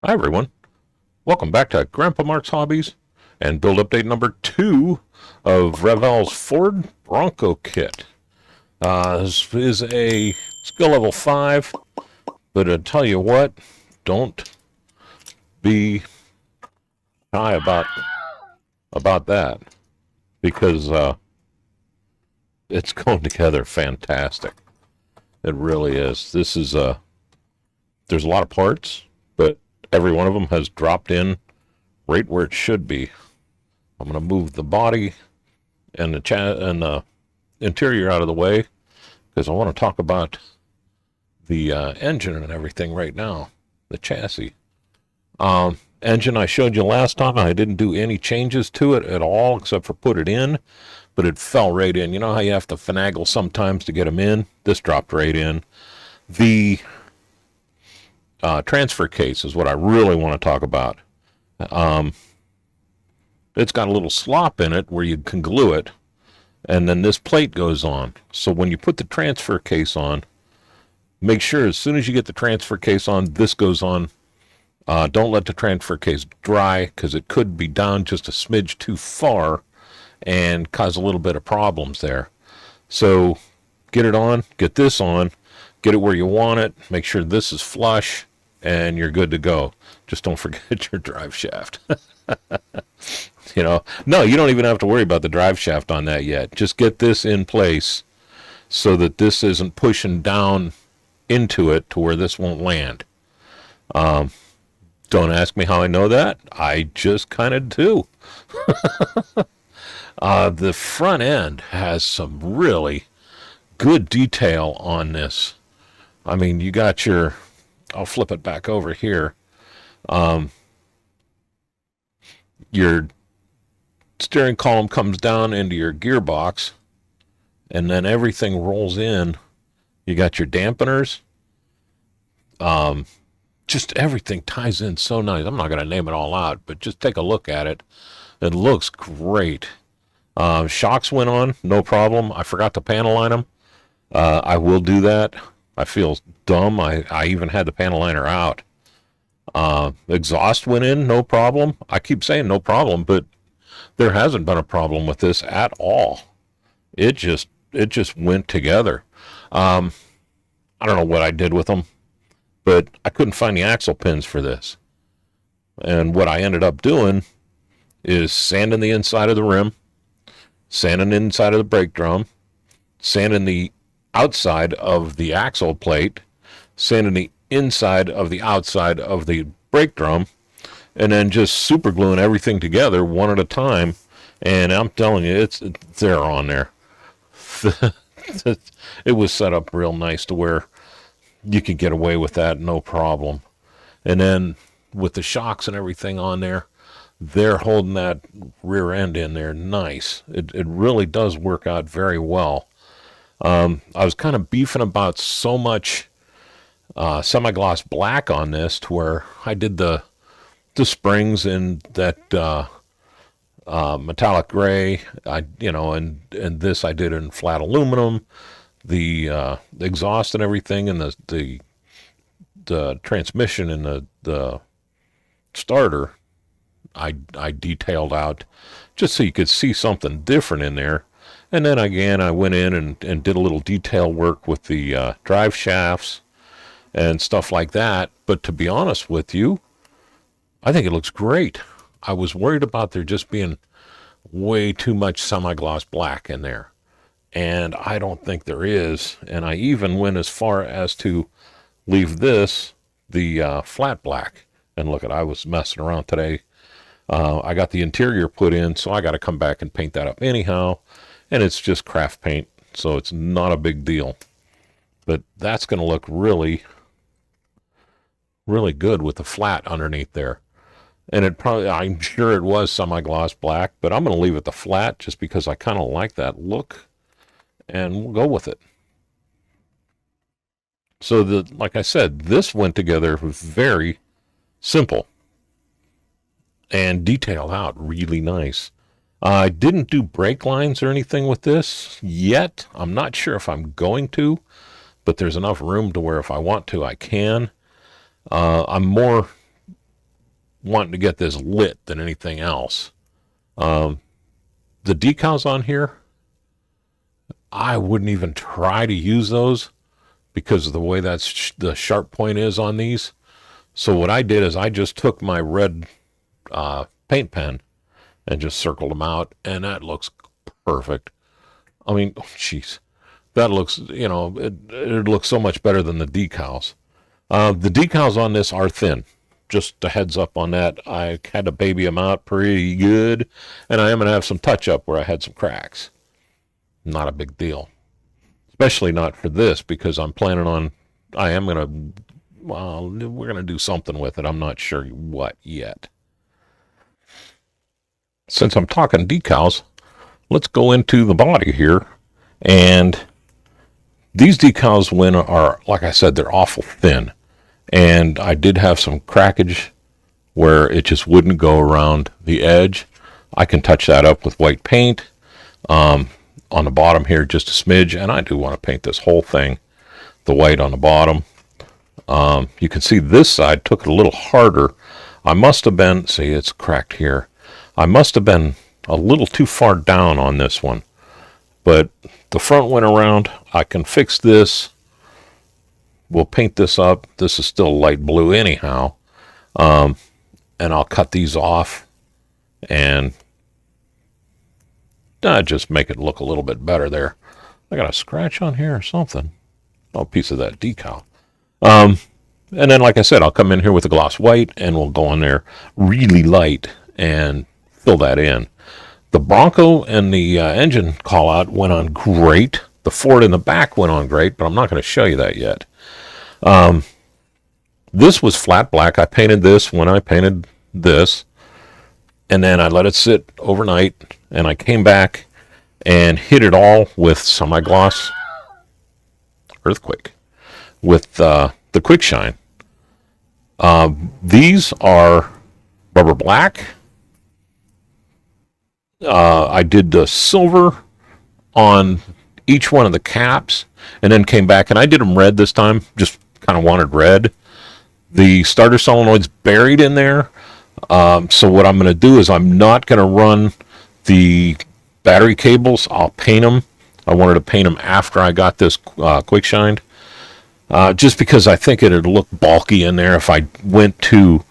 Hi everyone, welcome back to Grandpa Mark's Hobbies and build update number 2 of Revell's Ford Bronco kit. This is a skill level 5, but I tell you what, don't be shy about that, because it's going together fantastic. It really is. There's a lot of parts, but every one of them has dropped in right where it should be. I'm going to move the body and the interior out of the way because I want to talk about the engine and everything right now, the chassis. Engine I showed you last time, I didn't do any changes to it at all except for put it in, but it fell right in. You know how you have to finagle sometimes to get them in? This dropped right in. The transfer case is what I really want to talk about. It's got a little slop in it where you can glue it, and then this plate goes on. So when you put the transfer case on, make sure as soon as you get the transfer case on, this goes on. Don't let the transfer case dry because it could be down just a smidge too far and cause a little bit of problems there. So get it on, get this on, get it where you want it, make sure this is flush, and you're good to go. Just don't forget your drive shaft. No, you don't even have to worry about the drive shaft on that yet. Just get this in place so that this isn't pushing down into it to where this won't land. Don't ask me how I know that. I just kind of do. The front end has some really good detail on this. I mean, you got I'll flip it back over here. Your steering column comes down into your gearbox, and then everything rolls in. You got your dampeners. Just everything ties in so nice. I'm not going to name it all out, but just take a look at it. It looks great. Shocks went on, no problem. I forgot to panel line them. I will do that. I feel dumb. I even had the panel liner out. Exhaust went in, no problem. I keep saying no problem, but there hasn't been a problem with this at all. It just went together. I don't know what I did with them, but I couldn't find the axle pins for this. And what I ended up doing is sanding the inside of the rim, sanding the inside of the brake drum, sanding the outside of the axle plate, sanding the inside of the outside of the brake drum, and then just super gluing everything together one at a time. And I'm telling you, it's there on there. It was set up real nice to where you could get away with that no problem. And then with the shocks and everything on there, they're holding that rear end in there nice. It really does work out very well. I was kind of beefing about so much semi-gloss black on this to where I did the springs in that metallic gray. And this I did in flat aluminum. The exhaust and everything, and the transmission and the starter, I detailed out just so you could see something different in there. And then again, I went in and did a little detail work with the drive shafts and stuff like that. But to be honest with you, I think it looks great. I was worried about there just being way too much semi-gloss black in there, and I don't think there is. And I even went as far as to leave this the flat black. And look, I was messing around today. I got the interior put in, so I got to come back and paint that up anyhow. And it's just craft paint, so it's not a big deal. But that's going to look really, really good with the flat underneath there. And I'm sure it was semi-gloss black, but I'm going to leave it the flat just because I kind of like that look, and we'll go with it. So like I said, this went together very simple and detailed out really nice. I didn't do brake lines or anything with this yet. I'm not sure if I'm going to, but there's enough room to where if I want to, I can. I'm more wanting to get this lit than anything else. The decals on here, I wouldn't even try to use those because of the way the sharp point is on these. So what I did is I just took my red paint pen and just circled them out, and that looks perfect. I mean, jeez, that looks, it looks so much better than the decals. The decals on this are thin. Just a heads up on that. I had to baby them out pretty good, and I am going to have some touch up where I had some cracks. Not a big deal. Especially not for this, because I'm planning on, we're going to do something with it. I'm not sure what yet. Since I'm talking decals, let's go into the body here. And these decals, like I said, they're awful thin. And I did have some crackage where it just wouldn't go around the edge. I can touch that up with white paint on the bottom here, just a smidge. And I do want to paint this whole thing the white on the bottom. You can see this side took it a little harder. I must have been, see, it's cracked here. I must have been a little too far down on this one. But the front went around. I can fix this. We'll paint this up. This is still light blue anyhow. And I'll cut these off and just make it look a little bit better there. I got a scratch on here or something. Oh, a piece of that decal. And then, like I said, I'll come in here with a gloss white and we'll go on there really light and fill that in. The Bronco and the engine call out went on great. The Ford in the back went on great, but I'm not going to show you that yet. This was flat black. I painted this when I painted this, and then I let it sit overnight, and I came back and hit it all with semi-gloss earthquake with the quick shine. These are rubber black. I did the silver on each one of the caps, and then came back and I did them red this time. Just kind of wanted red. The starter solenoid's buried in there. So what I'm going to do is I'm not going to run the battery cables. I'll paint them. I wanted to paint them after I got this quick shined. Just because I think it'd look bulky in there if I went to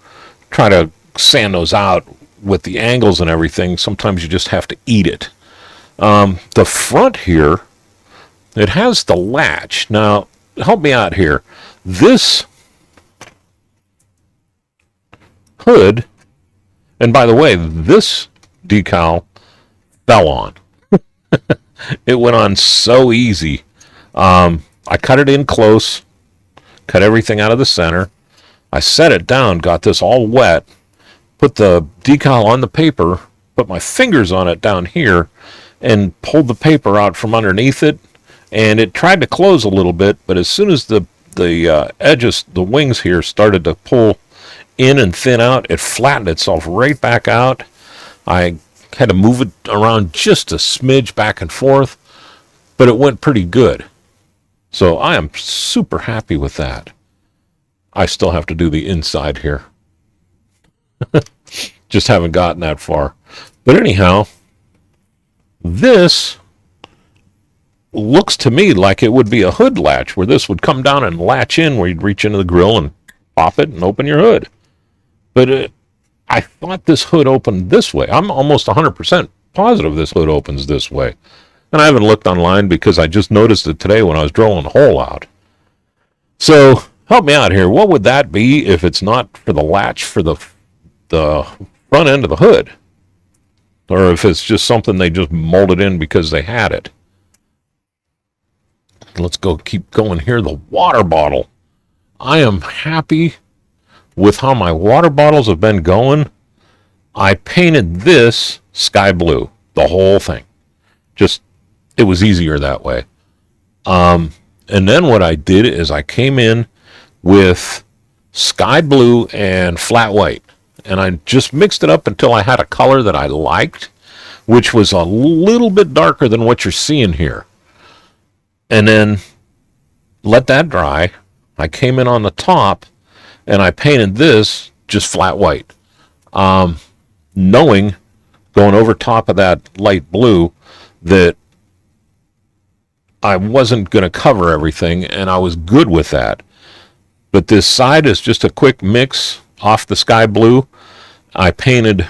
try to sand those out with the angles and everything. Sometimes you just have to eat it. The front here, it has the latch. Now, help me out here. This hood, and by the way, this decal fell on. It went on so easy. I cut it in close, cut everything out of the center. I set it down, got this all wet, put the decal on the paper, put my fingers on it down here, and pulled the paper out from underneath it. And it tried to close a little bit, but as soon as the edges, the wings here started to pull in and thin out, it flattened itself right back out. I had to move it around just a smidge back and forth, but it went pretty good. So I am super happy with that. I still have to do the inside here. Just haven't gotten that far. But anyhow, this looks to me like it would be a hood latch, where this would come down and latch in, where you'd reach into the grill and pop it and open your hood. But I thought this hood opened this way. I'm almost 100% positive this hood opens this way. And I haven't looked online because I just noticed it today when I was drilling the hole out. So help me out here. What would that be if it's not for the latch for the front end of the hood? Or if it's just something they just molded in because they had it. Let's keep going here. The water bottle. I am happy with how my water bottles have been going. I painted this sky blue, the whole thing. Just, it was easier that way. And then what I did is I came in with sky blue and flat white. And I just mixed it up until I had a color that I liked, which was a little bit darker than what you're seeing here. And then let that dry. I came in on the top and I painted this just flat white. knowing, going over top of that light blue, that I wasn't going to cover everything, and I was good with that. But this side is just a quick mix off the sky blue. I painted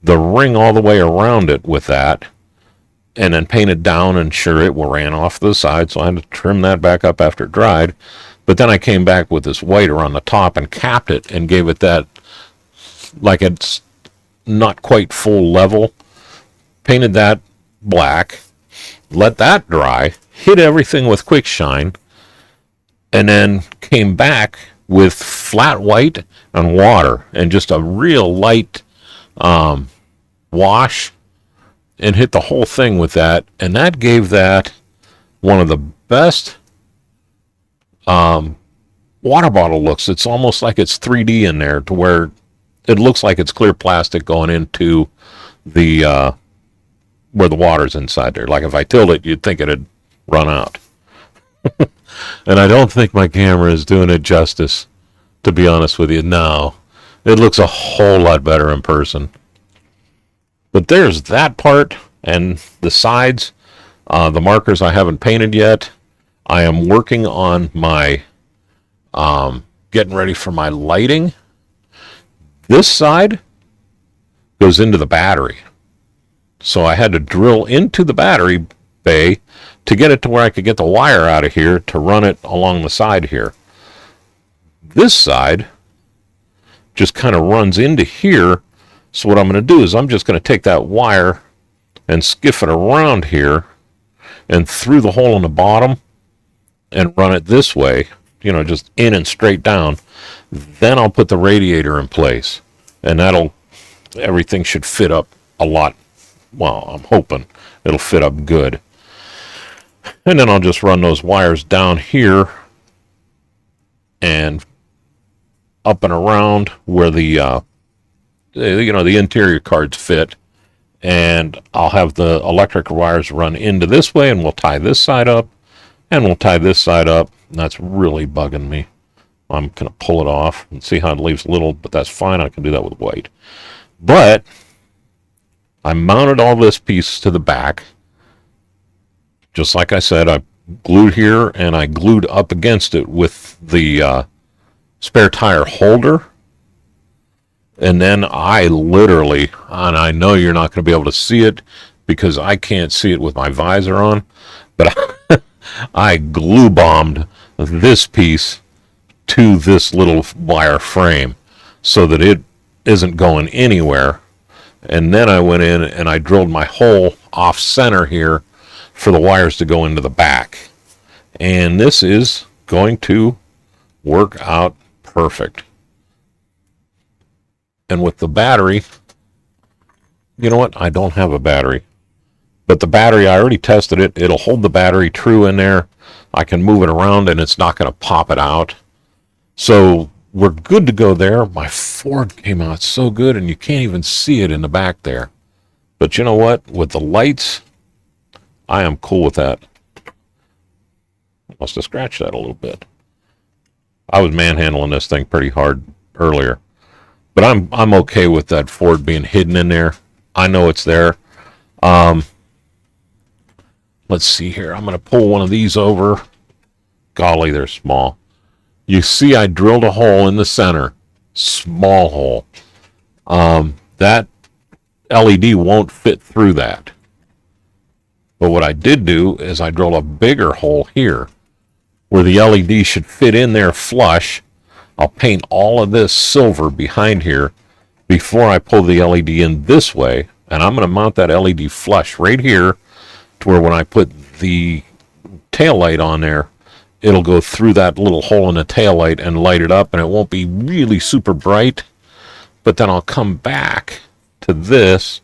the ring all the way around it with that, and then painted down, and sure, it ran off the side, so I had to trim that back up after it dried. But then I came back with this white around the top and capped it and gave it that, like it's not quite full level. Painted that black, let that dry, hit everything with quick shine, and then came back with flat white and water and just a real light wash, and hit the whole thing with that. And that gave that one of the best water bottle looks. It's almost like it's 3D in there, to where it looks like it's clear plastic going into the where the water's inside there. Like if I tilt it, you'd think it'd run out. And I don't think my camera is doing it justice, to be honest with you. No, it looks a whole lot better in person. But there's that part, and the sides, the markers I haven't painted yet. I am working on my getting ready for my lighting. This side goes into the battery, so I had to drill into the battery bay to get it to where I could get the wire out of here to run it along the side here. This side just kind of runs into here, so what I'm going to do is I'm just going to take that wire and skiff it around here and through the hole in the bottom and run it this way, just in and straight down. Then I'll put the radiator in place, and everything should fit up a lot. Well, I'm hoping it'll fit up good. And then I'll just run those wires down here and up and around where the interior cards fit, and I'll have the electric wires run into this way, and we'll tie this side up, and we'll tie this side up. And that's really bugging me. I'm going to pull it off and see how it leaves a little, but that's fine. I can do that with white. But I mounted all this piece to the back. Just like I said, I glued here, and I glued up against it with the spare tire holder. And then I literally, and I know you're not going to be able to see it because I can't see it with my visor on, but I glue bombed this piece to this little wire frame so that it isn't going anywhere. And then I went in and I drilled my hole off center here for the wires to go into the back. And this is going to work out perfect. And with the battery, you know what? I don't have a battery. But the battery, I already tested it. It'll hold the battery true in there. I can move it around and it's not going to pop it out. So we're good to go there. My Ford came out so good, and you can't even see it in the back there. But you know what? With the lights, I am cool with that. I must have scratched that a little bit. I was manhandling this thing pretty hard earlier. But I'm okay with that Ford being hidden in there. I know it's there. Let's see here. I'm going to pull one of these over. Golly, they're small. You see I drilled a hole in the center. Small hole. That LED won't fit through that. But what I did do is I drilled a bigger hole here where the LED should fit in there flush. I'll paint all of this silver behind here before I pull the LED in this way. And I'm going to mount that LED flush right here to where when I put the tail light on there, it'll go through that little hole in the tail light and light it up, and it won't be really super bright. But then I'll come back to this,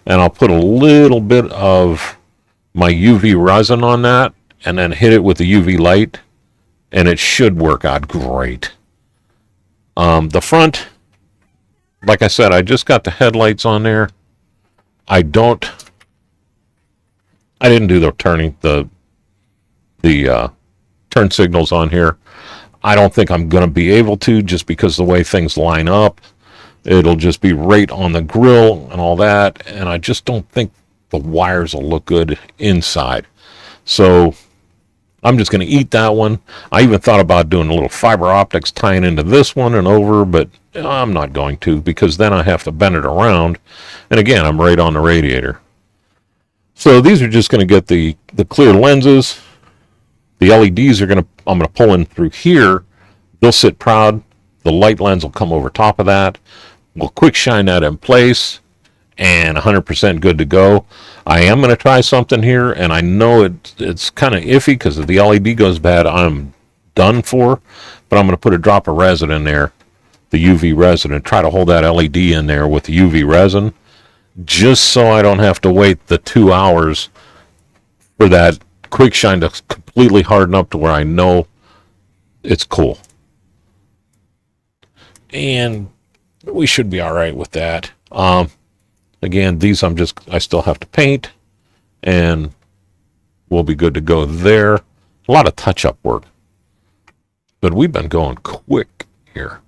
and I'll put a little bit of my UV resin on that, and then hit it with the UV light, and it should work out great. The front, like I said, I just got the headlights on there. I didn't do the turning, the turn signals on here. I don't think I'm going to be able to, just because the way things line up. It'll just be right on the grill and all that, and I just don't think the wires will look good inside. So I'm just going to eat that one. I even thought about doing a little fiber optics tying into this one and over, but I'm not going to, because then I have to bend it around. And again, I'm right on the radiator. So these are just going to get the clear lenses. The LEDs I'm going to pull in through here. They'll sit proud. The light lens will come over top of that. We'll quick shine that in place, and 100% good to go. I am going to try something here, and I know it's kind of iffy because if the LED goes bad, I'm done for. But I'm going to put a drop of resin in there, the UV resin, and try to hold that LED in there with the UV resin, just so I don't have to wait the 2 hours for that quick shine to completely harden up to where I know it's cool. And we should be all right with that. Again, these I still have to paint, and we'll be good to go there. A lot of touch-up work, but we've been going quick here.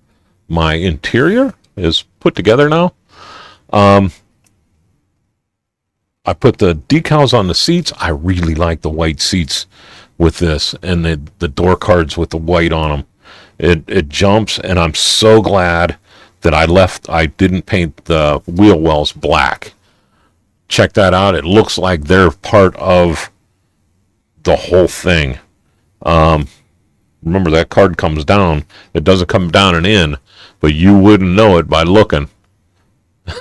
My interior is put together now. I put the decals on the seats. I really like the white seats with this, and the door cards with the white on them. It jumps, and I'm so glad that I didn't paint the wheel wells black. Check that out. It looks like they're part of the whole thing. Remember, that card comes down. It doesn't come down and in, but you wouldn't know it by looking.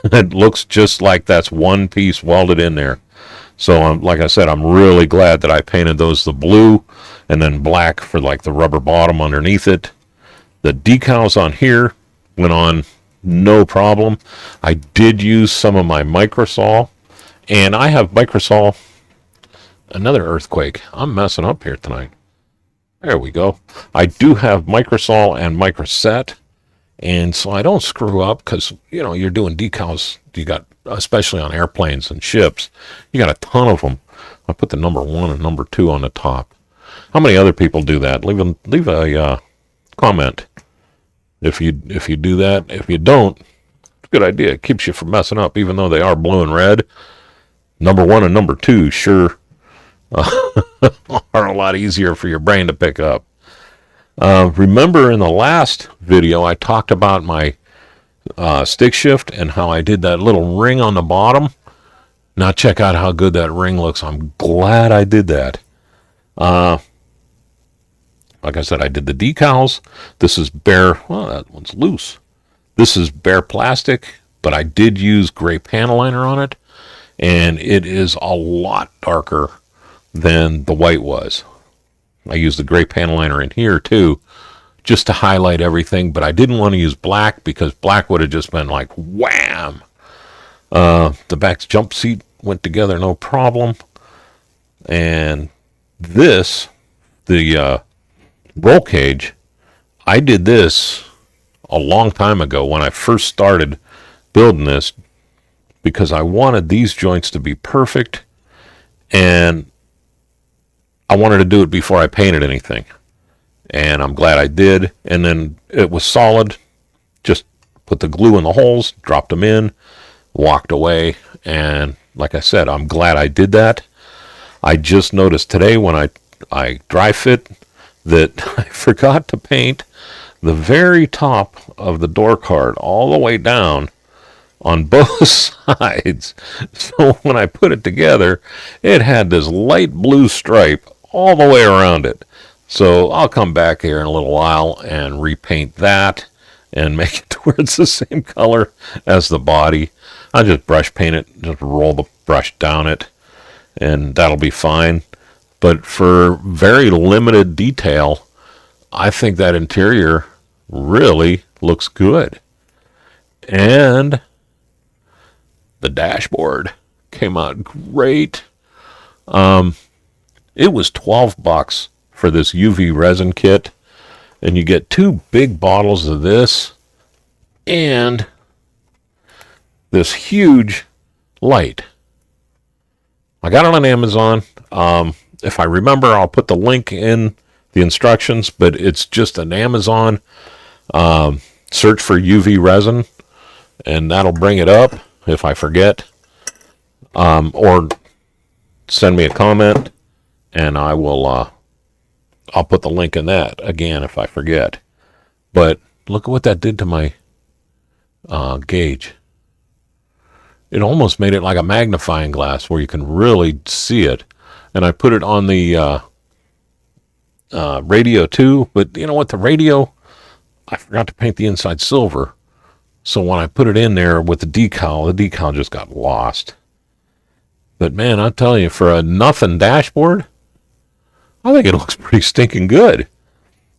It looks just like that's one piece welded in there. So, like I said, I'm really glad that I painted those the blue and then black for like the rubber bottom underneath it. The decals on here went on no problem. I did use some of my microsol, and I have microsol. Another earthquake. I'm messing up here tonight. There we go. I do have microsol and microset, and so I don't screw up, because you're doing decals. You got, especially on airplanes and ships, you got a ton of them. I put the number 1 and number 2 on the top. How many other people do that? Leave a comment if you do that. If you don't, it's a good idea. It keeps you from messing up, even though they are blue and red. Number 1 and number 2 sure are a lot easier for your brain to pick up. Remember in the last video I talked about my stick shift and how I did that little ring on the bottom. Now check out how good that ring looks. I'm glad I did that. Like I said, I did the decals. This is bare. Well, that one's loose. This is bare plastic, but I did use gray panel liner on it, and it is a lot darker than the white was. I used the gray panel liner in here too, just to highlight everything, but I didn't want to use black, because black would have just been like wham. The back jump seat went together no problem. And this, the roll cage, I did this a long time ago when I first started building this, because I wanted these joints to be perfect, and I wanted to do it before I painted anything. And I'm glad I did. And then it was solid. Just put the glue in the holes, dropped them in, walked away. And like I said, I'm glad I did that. I just noticed today when I dry fit that I forgot to paint the very top of the door card all the way down on both sides. So when I put it together, it had this light blue stripe all the way around it. So I'll come back here in a little while and repaint that and make it to where it's the same color as the body. I'll just brush paint it, just roll the brush down it, and that'll be fine. But for very limited detail, I think that interior really looks good. And the dashboard came out great. It was $12 for this UV resin kit, and you get 2 big bottles of this and this huge light. I got it on Amazon. If I remember, I'll put the link in the instructions, but it's just an Amazon search for UV resin, and that'll bring it up if I forget. Or send me a comment, and I will, I'll put the link in that again if I forget. But look at what that did to my gauge. It almost made it like a magnifying glass where you can really see it. And I put it on the radio too, but you know what? The radio, I forgot to paint the inside silver. So when I put it in there with the decal just got lost. But man, I'll tell you, for a nothing dashboard, I think it looks pretty stinking good.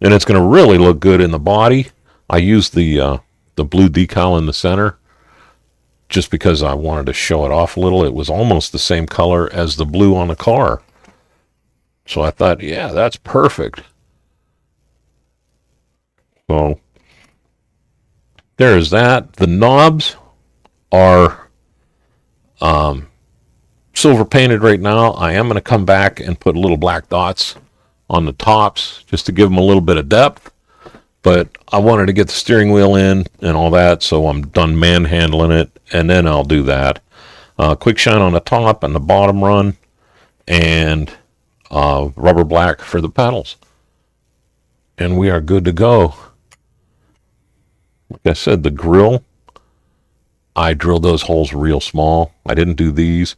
And it's going to really look good in the body. I used the blue decal in the center just because I wanted to show it off a little. It was almost the same color as the blue on the car. So I thought, yeah, that's perfect. So there's that. The knobs are silver painted right now. I am going to come back and put little black dots on the tops just to give them a little bit of depth. But I wanted to get the steering wheel in and all that, so I'm done manhandling it, and then I'll do that. Quick shine on the top and the bottom run, and rubber black for the pedals. And we are good to go. Like I said, the grill, I drilled those holes real small. I didn't do these,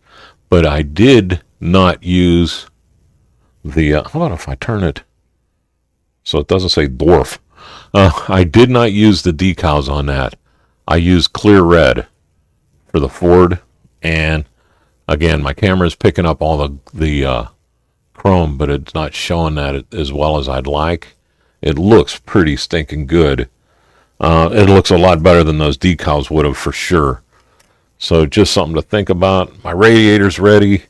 but I did not use the, how about if I turn it so it doesn't say dwarf? I did not use the decals on that. I used clear red for the Ford, and again, my camera is picking up all the chrome, but it's not showing that as well as I'd like. It looks pretty stinking good. It looks a lot better than those decals would have for sure. So just something to think about. My radiator's ready.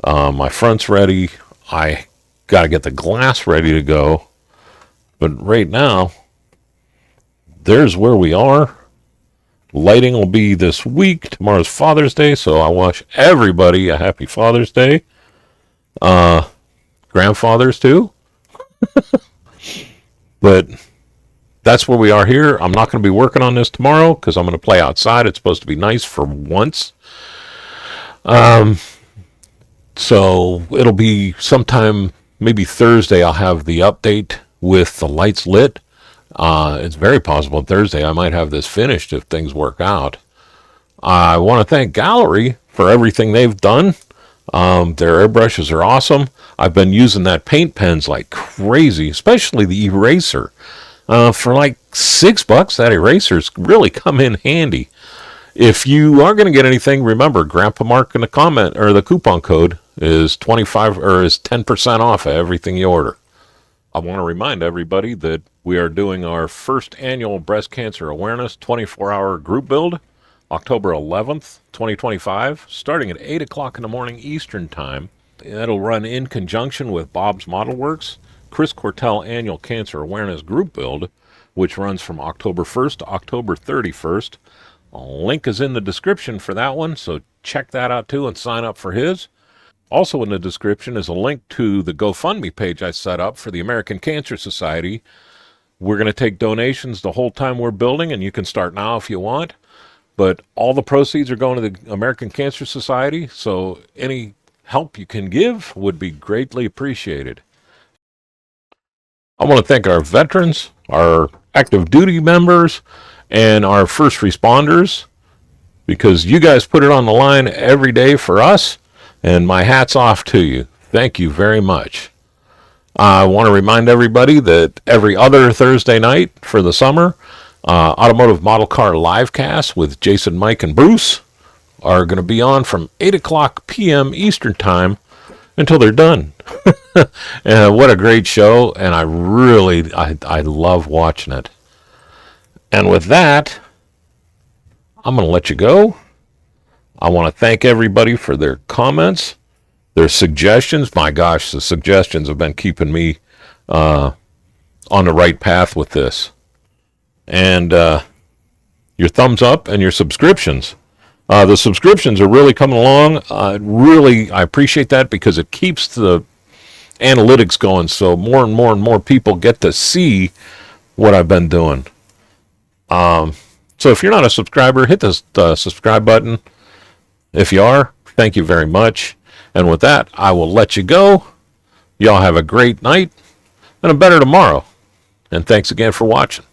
My front's ready. I got to get the glass ready to go. But right now, there's where we are. Lighting will be this week. Tomorrow's Father's Day, so I wish everybody a happy Father's Day. Grandfathers too. But that's where we are here. I'm not going to be working on this tomorrow because I'm going to play outside. It's supposed to be nice for once. So it'll be sometime, maybe Thursday, I'll have the update with the lights lit. It's very possible Thursday I might have this finished if things work out. I want to thank Gallery for everything they've done. Their airbrushes are awesome. I've been using that paint pens like crazy, especially the eraser. For like $6, that eraser's really come in handy. If you are going to get anything, remember Grandpa Mark in the comment or the coupon code is 25 or is 10% off of everything you order. I want to remind everybody that we are doing our first annual breast cancer awareness 24-hour group build, October 11th, 2025, starting at 8 o'clock in the morning Eastern Time. That'll run in conjunction with Bob's Model Works Chris Cortell Annual Cancer Awareness Group Build, which runs from October 1st to October 31st. A link is in the description for that one, so check that out too and sign up for his. Also in the description is a link to the GoFundMe page I set up for the American Cancer Society. We're going to take donations the whole time we're building, and you can start now if you want. But all the proceeds are going to the American Cancer Society, so any help you can give would be greatly appreciated. I want to thank our veterans, our active duty members, and our first responders, because you guys put it on the line every day for us, and my hat's off to you. Thank you very much. I want to remind everybody that every other Thursday night for the summer, Automotive Model Car Livecast with Jason, Mike, and Bruce are going to be on from 8 o'clock p.m. Eastern Time until they're done. And what a great show, and I love watching it. And with that, I'm going to let you go. I want to thank everybody for their comments, their suggestions. My gosh, the suggestions have been keeping me on the right path with this. And your thumbs up and your subscriptions. The subscriptions are really coming along. I appreciate that because it keeps the analytics going, so more and more people get to see what I've been doing. So if you're not a subscriber, hit the subscribe button. If you are, thank you very much. And with that, I will let you go. Y'all have a great night and a better tomorrow. And thanks again for watching.